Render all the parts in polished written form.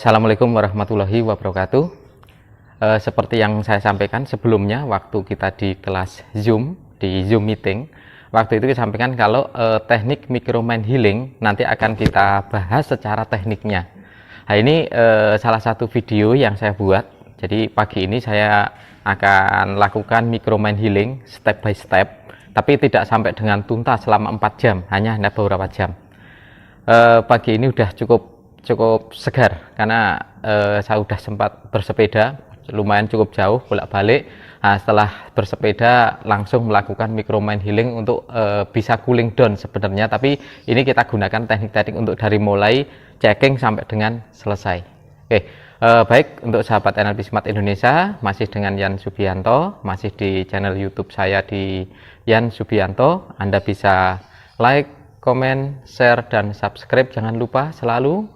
Assalamualaikum warahmatullahi wabarakatuh. Seperti yang saya sampaikan sebelumnya waktu kita di kelas Zoom, di Zoom meeting, waktu itu saya sampaikan kalau teknik micromind healing nanti akan kita bahas secara tekniknya. Nah, ini salah satu video yang saya buat. Jadi pagi ini saya akan lakukan micromind healing step by step, tapi tidak sampai dengan tuntas selama 4 jam, hanya beberapa jam. Pagi ini udah cukup segar karena saya udah sempat bersepeda lumayan cukup jauh bolak-balik. Nah, setelah bersepeda langsung melakukan micromind healing untuk bisa cooling down sebenarnya, tapi ini kita gunakan teknik-teknik untuk dari mulai checking sampai dengan selesai. Oke, baik, untuk sahabat NLP Smart Indonesia, masih dengan Yan Subianto, masih di channel YouTube saya di Yan Subianto. Anda bisa like, komen, share, dan subscribe. Jangan lupa selalu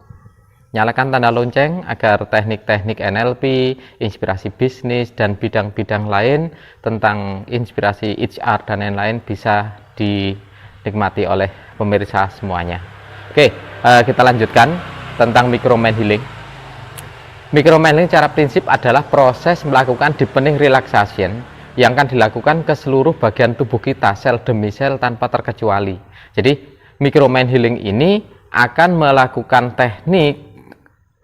nyalakan tanda lonceng agar teknik-teknik NLP, inspirasi bisnis, dan bidang-bidang lain tentang inspirasi HR dan lain-lain bisa dinikmati oleh pemirsa semuanya. Oke, kita lanjutkan tentang micromind healing. Micromind healing secara prinsip adalah proses melakukan deepening relaxation yang akan dilakukan ke seluruh bagian tubuh kita, sel demi sel tanpa terkecuali. Jadi micromind healing ini akan melakukan teknik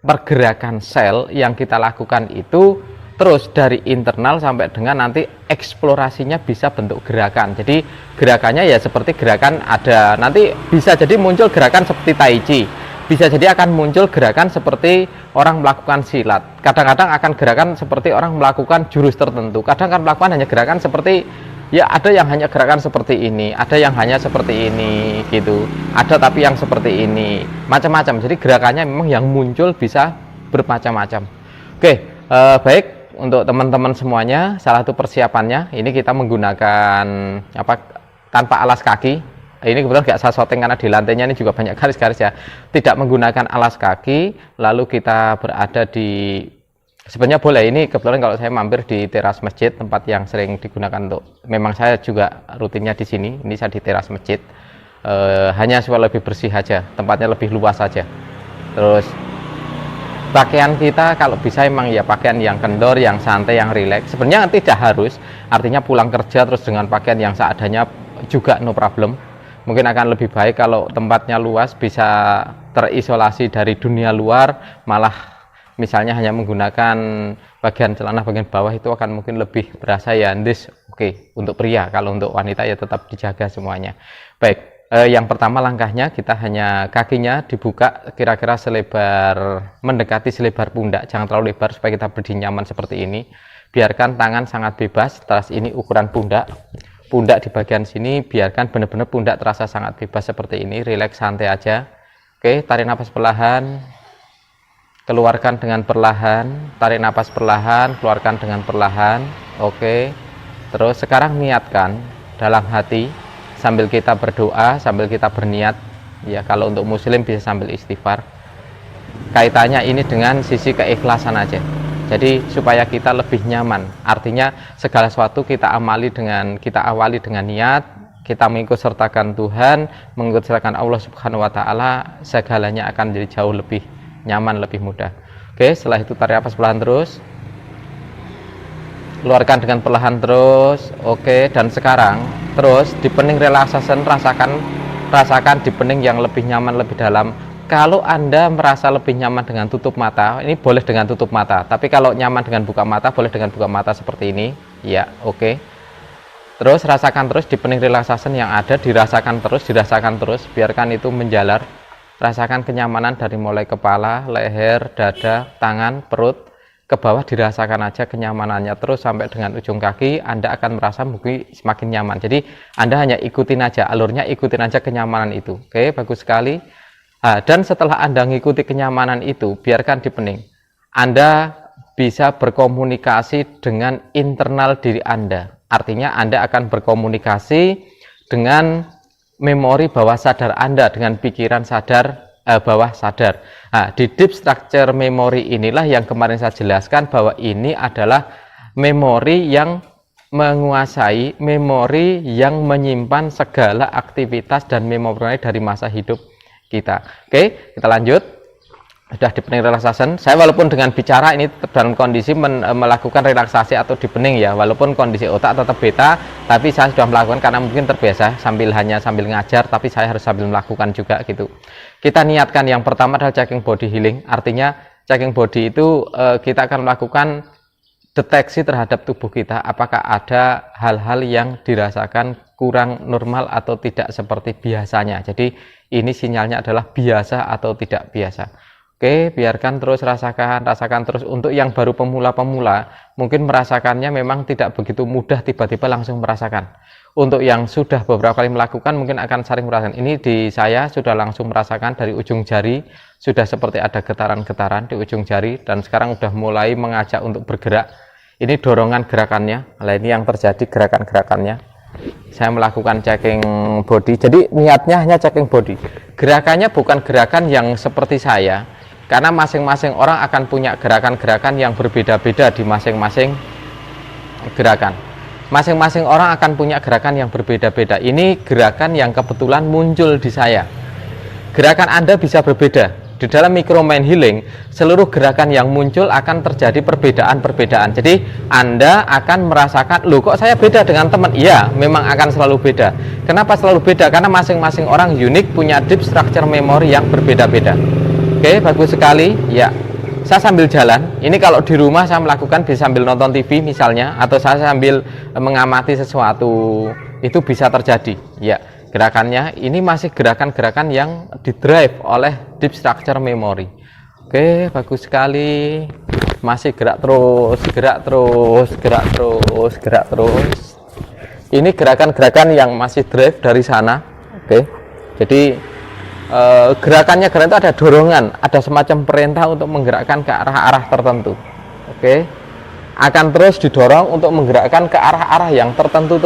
pergerakan sel yang kita lakukan itu terus dari internal sampai dengan nanti eksplorasinya bisa bentuk gerakan. Jadi gerakannya ya seperti gerakan ada, nanti bisa jadi muncul gerakan seperti tai chi, bisa jadi akan muncul gerakan seperti orang melakukan silat, kadang-kadang akan gerakan seperti orang melakukan jurus tertentu, kadang akan melakukan hanya gerakan seperti ya ada yang hanya gerakan seperti ini, ada yang hanya seperti ini gitu, ada tapi yang seperti ini, macam-macam. Jadi gerakannya memang yang muncul bisa bermacam-macam. Oke, baik, untuk teman-teman semuanya, salah satu persiapannya ini kita menggunakan tanpa alas kaki. Ini kebetulan nggak saya shooting karena di lantainya ini juga banyak garis-garis ya. Tidak menggunakan alas kaki, lalu kita berada di, sebenarnya boleh, ini kebetulan kalau saya mampir di teras masjid, tempat yang sering digunakan untuk, memang saya juga rutinnya di sini. Ini saya di teras masjid, hanya supaya lebih bersih aja, tempatnya lebih luas saja. Terus pakaian kita kalau bisa emang ya pakaian yang kendor, yang santai, yang rileks. Sebenarnya tidak harus, artinya pulang kerja terus dengan pakaian yang seadanya juga no problem. Mungkin akan lebih baik kalau tempatnya luas, bisa terisolasi dari dunia luar, malah misalnya hanya menggunakan bagian celana bagian bawah itu akan mungkin lebih berasa ya this. Oke, untuk pria. Kalau untuk wanita ya tetap dijaga semuanya. Baik, yang pertama langkahnya kita hanya kakinya dibuka kira-kira selebar, mendekati selebar pundak, jangan terlalu lebar supaya kita berdiri nyaman seperti ini. Biarkan tangan sangat bebas, terus ini ukuran pundak di bagian sini, biarkan benar-benar pundak terasa sangat bebas seperti ini, rileks, santai aja. Oke, tarik nafas perlahan, keluarkan dengan perlahan, tarik nafas perlahan, keluarkan dengan perlahan. Oke, terus sekarang niatkan dalam hati sambil kita berdoa, sambil kita berniat ya. Kalau untuk muslim bisa sambil istighfar. Kaitannya ini dengan sisi keikhlasan aja, jadi supaya kita lebih nyaman. Artinya segala sesuatu kita awali dengan niat, kita mengikut sertakan Tuhan, mengikut sertakan Allah Subhanahu wa Ta'ala, segalanya akan jadi jauh lebih nyaman, lebih mudah. Oke, setelah itu tarik nafas perlahan terus, keluarkan dengan perlahan terus. Oke, dan sekarang terus deepening relaxation, rasakan deepening yang lebih nyaman, lebih dalam. Kalau Anda merasa lebih nyaman dengan tutup mata, ini boleh dengan tutup mata, tapi kalau nyaman dengan buka mata, boleh dengan buka mata seperti ini ya. Oke, terus rasakan terus deepening relaxation yang ada, dirasakan terus, biarkan itu menjalar. Rasakan kenyamanan dari mulai kepala, leher, dada, tangan, perut, ke bawah dirasakan aja kenyamanannya terus sampai dengan ujung kaki. Anda akan merasa mungkin semakin nyaman. Jadi Anda hanya ikutin aja alurnya, ikutin aja kenyamanan itu. Oke, bagus sekali. Dan setelah Anda mengikuti kenyamanan itu, biarkan deepening. Anda bisa berkomunikasi dengan internal diri Anda. Artinya Anda akan berkomunikasi dengan memori bawah sadar Anda, dengan pikiran sadar bawah sadar. Nah, di deep structure memory inilah yang kemarin saya jelaskan bahwa ini adalah memori yang menguasai, memori yang menyimpan segala aktivitas dan memori dari masa hidup kita. Oke, kita lanjut. sudah dipening relaxation. Saya walaupun dengan bicara ini dalam kondisi melakukan relaksasi atau dipening ya, walaupun kondisi otak tetap beta, tapi saya sudah melakukan karena mungkin terbiasa sambil ngajar, tapi saya harus sambil melakukan juga gitu. Kita niatkan yang pertama adalah checking body healing, artinya checking body itu kita akan melakukan deteksi terhadap tubuh kita, apakah ada hal-hal yang dirasakan kurang normal atau tidak seperti biasanya. Jadi ini sinyalnya adalah biasa atau tidak biasa. Oke, biarkan terus rasakan terus. Untuk yang baru pemula-pemula, mungkin merasakannya memang tidak begitu mudah tiba-tiba langsung merasakan. Untuk yang sudah beberapa kali melakukan, mungkin akan sering merasakan. Ini di saya sudah langsung merasakan dari ujung jari, sudah seperti ada getaran-getaran di ujung jari, dan sekarang sudah mulai mengajak untuk bergerak. Ini dorongan gerakannya, nah ini yang terjadi gerakan-gerakannya. Saya melakukan checking body, jadi niatnya hanya checking body. Gerakannya bukan gerakan yang seperti saya, karena masing-masing orang akan punya gerakan-gerakan yang berbeda-beda di masing-masing gerakan. Masing-masing orang akan punya gerakan yang berbeda-beda. Ini gerakan yang kebetulan muncul di saya. Gerakan Anda bisa berbeda. Di dalam micromind healing, seluruh gerakan yang muncul akan terjadi perbedaan-perbedaan. Jadi Anda akan merasakan, loh kok saya beda dengan teman? Iya, memang akan selalu beda. Kenapa selalu beda? Karena masing-masing orang unik, punya deep structure memory yang berbeda-beda. Oke, bagus sekali. Ya, saya sambil jalan. Ini kalau di rumah saya melakukan bisa sambil nonton TV misalnya, atau saya sambil mengamati sesuatu, itu bisa terjadi. Ya, gerakannya ini masih gerakan-gerakan yang didrive oleh deep structure memory. Oke, bagus sekali. Masih gerak terus, gerak terus, gerak terus, gerak terus. Ini gerakan-gerakan yang masih drive dari sana. Oke, jadi gerakannya itu ada dorongan, ada semacam perintah untuk menggerakkan ke arah-arah tertentu. Oke, akan terus didorong untuk menggerakkan ke arah-arah yang tertentu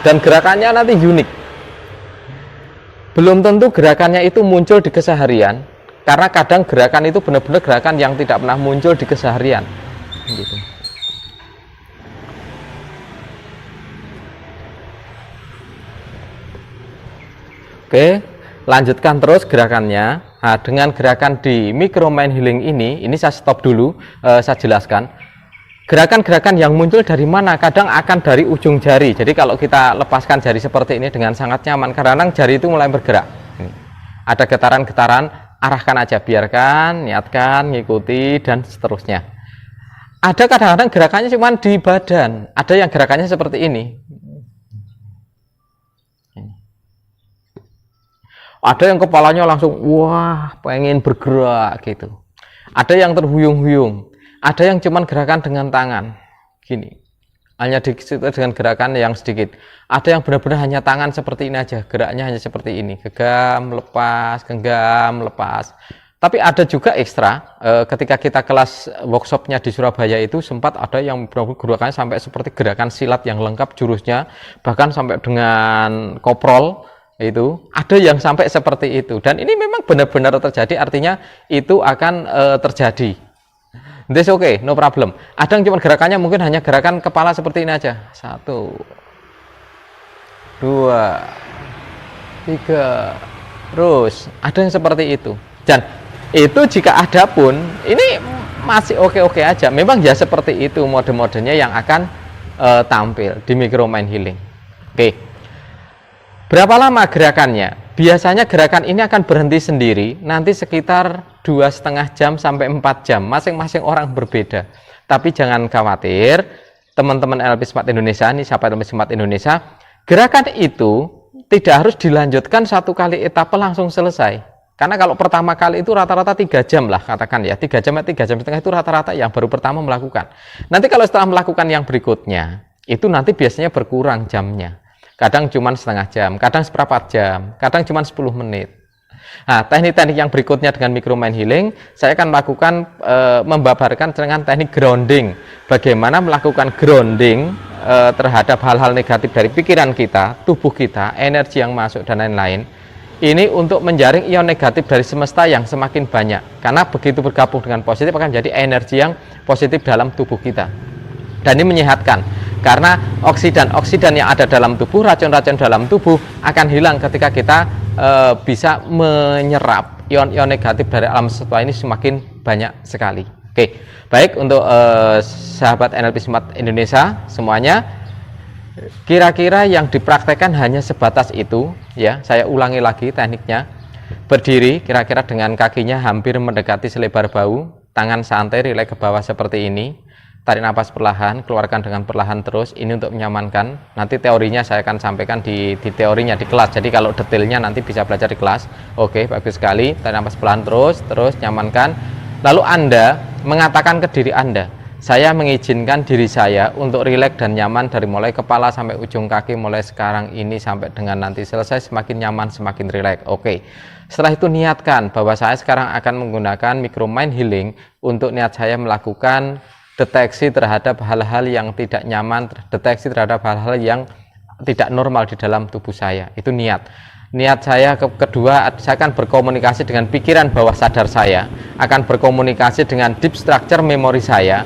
dan gerakannya nanti unik. Belum tentu gerakannya itu muncul di keseharian, karena kadang gerakan itu benar-benar gerakan yang tidak pernah muncul di keseharian gitu. Oke, lanjutkan terus gerakannya. Nah, dengan gerakan di micromind healing ini saya stop dulu, saya jelaskan. Gerakan-gerakan yang muncul dari mana? Kadang akan dari ujung jari. Jadi kalau kita lepaskan jari seperti ini dengan sangat nyaman, kadang jari itu mulai bergerak. Ada getaran-getaran, arahkan aja, biarkan, niatkan, ngikuti, dan seterusnya. Ada kadang-kadang gerakannya cuma di badan, ada yang gerakannya seperti ini. Ada yang kepalanya langsung, wah, pengen bergerak gitu. Ada yang terhuyung-huyung. Ada yang cuman gerakan dengan tangan, gini. Hanya dengan gerakan yang sedikit. Ada yang benar-benar hanya tangan seperti ini aja, geraknya hanya seperti ini. Genggam, lepas, genggam, lepas. Tapi ada juga ekstra, ketika kita kelas workshopnya di Surabaya itu sempat ada yang gerakannya sampai seperti gerakan silat yang lengkap jurusnya, bahkan sampai dengan koprol. Itu ada yang sampai seperti itu, dan ini memang benar-benar terjadi, artinya itu akan terjadi. This okay, no problem. Ada yang cuma gerakannya mungkin hanya gerakan kepala seperti ini aja. 1, 2, 3, terus ada yang seperti itu. Dan itu jika ada pun ini masih oke-oke aja. Memang ya seperti itu mode-modenya yang akan tampil di micromind healing. Oke. Berapa lama gerakannya? Biasanya gerakan ini akan berhenti sendiri, nanti sekitar 2,5 jam sampai 4 jam. Masing-masing orang berbeda. Tapi jangan khawatir, teman-teman NLP Smart Indonesia, ini siapa NLP Smart Indonesia, gerakan itu tidak harus dilanjutkan satu kali etapa langsung selesai. Karena kalau pertama kali itu rata-rata 3 jam lah, katakan ya, 3 jam, 3 jam setengah itu rata-rata yang baru pertama melakukan. Nanti kalau setelah melakukan yang berikutnya, itu nanti biasanya berkurang jamnya. Kadang cuma setengah jam, kadang seperempat jam, kadang cuma 10 menit. Nah, teknik-teknik yang berikutnya dengan micromind healing, saya akan melakukan membabarkan dengan teknik grounding. Bagaimana melakukan grounding terhadap hal-hal negatif dari pikiran kita, tubuh kita, energi yang masuk dan lain-lain. Ini untuk menjaring ion negatif dari semesta yang semakin banyak. Karena begitu bergabung dengan positif akan jadi energi yang positif dalam tubuh kita. Dan ini menyehatkan. Karena oksidan yang ada dalam tubuh, racun-racun dalam tubuh akan hilang ketika kita bisa menyerap ion-ion negatif dari alam semesta ini semakin banyak sekali. Oke, baik untuk sahabat NLP Smart Indonesia semuanya, kira-kira yang dipraktekkan hanya sebatas itu ya. Saya ulangi lagi tekniknya. Berdiri kira-kira dengan kakinya hampir mendekati selebar bahu, tangan santai rileks ke bawah seperti ini. Tarik nafas perlahan, keluarkan dengan perlahan terus. Ini untuk menyamankan. Nanti teorinya saya akan sampaikan di teorinya di kelas. Jadi kalau detailnya nanti bisa belajar di kelas. Oke, bagus sekali. Tarik nafas perlahan terus nyamankan. Lalu Anda mengatakan ke diri Anda, saya mengizinkan diri saya untuk rileks dan nyaman dari mulai kepala sampai ujung kaki, mulai sekarang ini sampai dengan nanti selesai, semakin nyaman, semakin rileks. Oke. Setelah itu niatkan bahwa saya sekarang akan menggunakan micromind healing untuk niat saya melakukan deteksi terhadap hal-hal yang tidak nyaman, deteksi terhadap hal-hal yang tidak normal di dalam tubuh saya. Itu niat. Niat saya kedua, saya akan berkomunikasi dengan pikiran bawah sadar saya, akan berkomunikasi dengan deep structure memori saya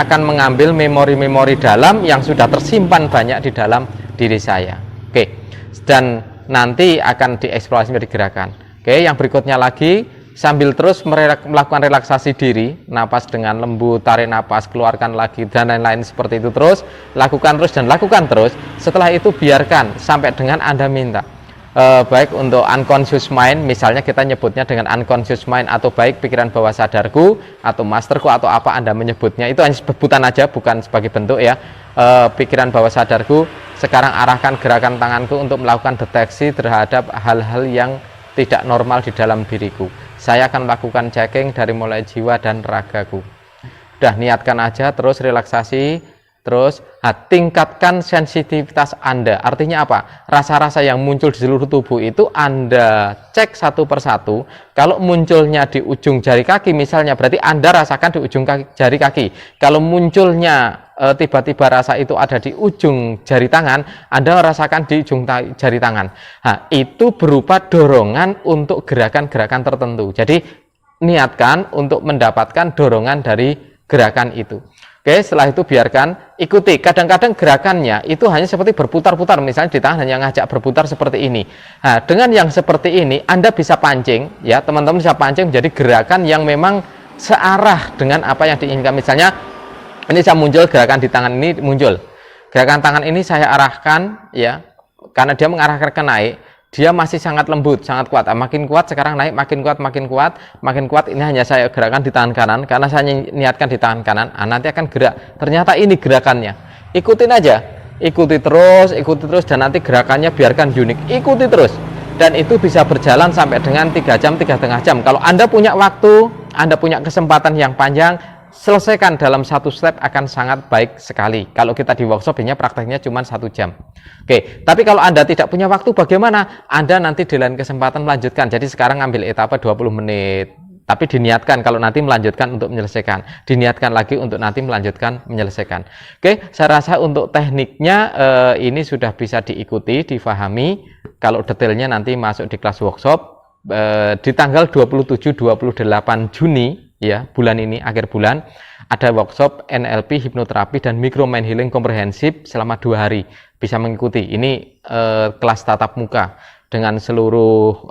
akan mengambil memori-memori dalam yang sudah tersimpan banyak di dalam diri saya. Oke, dan nanti akan dieksplorasi menjadi gerakan. Oke, yang berikutnya lagi, sambil terus melakukan relaksasi diri, napas dengan lembut, tarik napas, keluarkan lagi, dan lain-lain seperti itu terus, lakukan terus dan lakukan terus. Setelah itu biarkan sampai dengan Anda minta. Baik untuk unconscious mind, misalnya kita nyebutnya dengan unconscious mind, atau baik pikiran bawah sadarku atau masterku atau apa Anda menyebutnya, itu hanya sebutan aja, bukan sebagai bentuk ya. Pikiran bawah sadarku, sekarang arahkan gerakan tanganku untuk melakukan deteksi terhadap hal-hal yang tidak normal di dalam diriku. Saya akan melakukan checking dari mulai jiwa dan ragaku. Udah, niatkan aja, terus relaksasi, terus tingkatkan sensitivitas Anda. Artinya apa? Rasa-rasa yang muncul di seluruh tubuh itu Anda cek satu persatu. Kalau munculnya di ujung jari kaki misalnya, berarti Anda rasakan di ujung jari kaki. Kalau munculnya tiba-tiba rasa itu ada di ujung jari tangan, Anda rasakan di ujung jari tangan. Nah, itu berupa dorongan untuk gerakan-gerakan tertentu. Jadi niatkan untuk mendapatkan dorongan dari gerakan itu. Oke, setelah itu biarkan ikuti. Kadang-kadang gerakannya itu hanya seperti berputar-putar, misalnya di tangan hanya ngajak berputar seperti ini. Nah, dengan yang seperti ini Anda bisa pancing ya, teman-teman bisa pancing menjadi gerakan yang memang searah dengan apa yang diinginkan. Misalnya ini saya muncul gerakan di tangan ini, muncul gerakan tangan ini saya arahkan ya, karena dia mengarahkan ke naik, dia masih sangat lembut, sangat kuat. Makin kuat sekarang naik, makin kuat, makin kuat, makin kuat. Ini hanya saya gerakan di tangan kanan karena saya niatkan di tangan kanan. Nanti akan gerak. Ternyata ini gerakannya. Ikutin aja, ikuti terus, dan nanti gerakannya biarkan unik. Ikuti terus, dan itu bisa berjalan sampai dengan 3 jam, 3,5 jam. Kalau Anda punya waktu, Anda punya kesempatan yang panjang, selesaikan dalam satu step akan sangat baik sekali. Kalau kita di workshop ini prakteknya cuma 1 jam. Oke, tapi kalau Anda tidak punya waktu bagaimana? Anda nanti di lain kesempatan melanjutkan. Jadi sekarang ambil etapa 20 menit. Tapi diniatkan kalau nanti melanjutkan untuk menyelesaikan. Diniatkan lagi untuk nanti melanjutkan menyelesaikan. Oke, saya rasa untuk tekniknya ini sudah bisa diikuti, difahami. Kalau detailnya nanti masuk di kelas workshop di tanggal 27-28 Juni. Ya, bulan ini, akhir bulan, ada workshop NLP, hipnoterapi, dan micromind healing komprehensif selama 2 hari. Bisa mengikuti. Ini kelas tatap muka dengan seluruh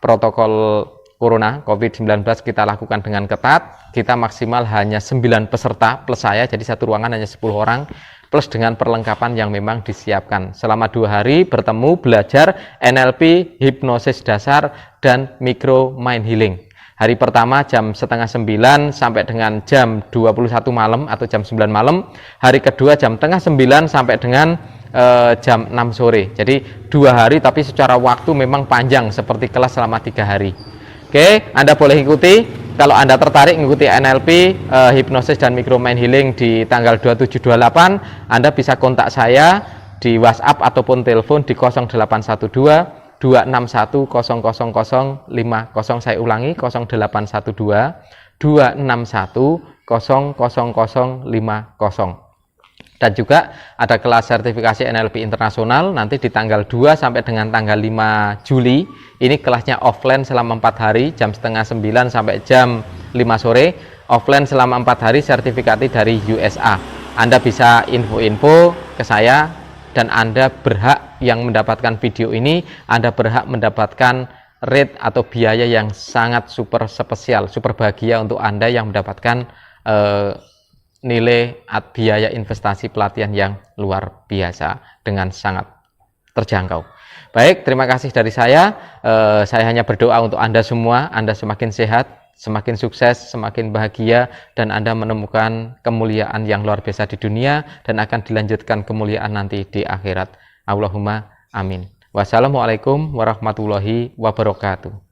protokol Corona COVID-19 kita lakukan dengan ketat. Kita maksimal hanya 9 peserta plus saya, jadi satu ruangan hanya 10 orang, plus dengan perlengkapan yang memang disiapkan. Selama 2 hari bertemu, belajar NLP, hipnosis dasar, dan micromind healing. Hari pertama jam 8:30 sampai dengan jam 21 malam atau jam 9 malam. Hari kedua jam 8:30 sampai dengan jam 6 sore. Jadi 2 hari tapi secara waktu memang panjang seperti kelas selama 3 hari. Oke, Anda boleh ikuti. Kalau Anda tertarik mengikuti NLP, hipnosis dan micromind healing di tanggal 27-28, Anda bisa kontak saya di WhatsApp ataupun telepon di 0812 261 00050. Saya ulangi 0812 261 00050. Dan juga ada kelas sertifikasi NLP internasional nanti di tanggal 2 sampai dengan tanggal 5 Juli. Ini kelasnya offline selama 4 hari, jam 8:30 sampai jam 5 sore. Offline selama 4 hari, sertifikasi dari USA. Anda bisa info-info ke saya, dan Anda berhak yang mendapatkan video ini, Anda berhak mendapatkan rate atau biaya yang sangat super spesial, super bahagia untuk Anda yang mendapatkan nilai biaya investasi pelatihan yang luar biasa dengan sangat terjangkau. Baik, terima kasih dari saya. Saya hanya berdoa untuk Anda semua, Anda semakin sehat, semakin sukses, semakin bahagia, dan Anda menemukan kemuliaan yang luar biasa di dunia dan akan dilanjutkan kemuliaan nanti di akhirat. Allahumma amin. Wassalamualaikum warahmatullahi wabarakatuh.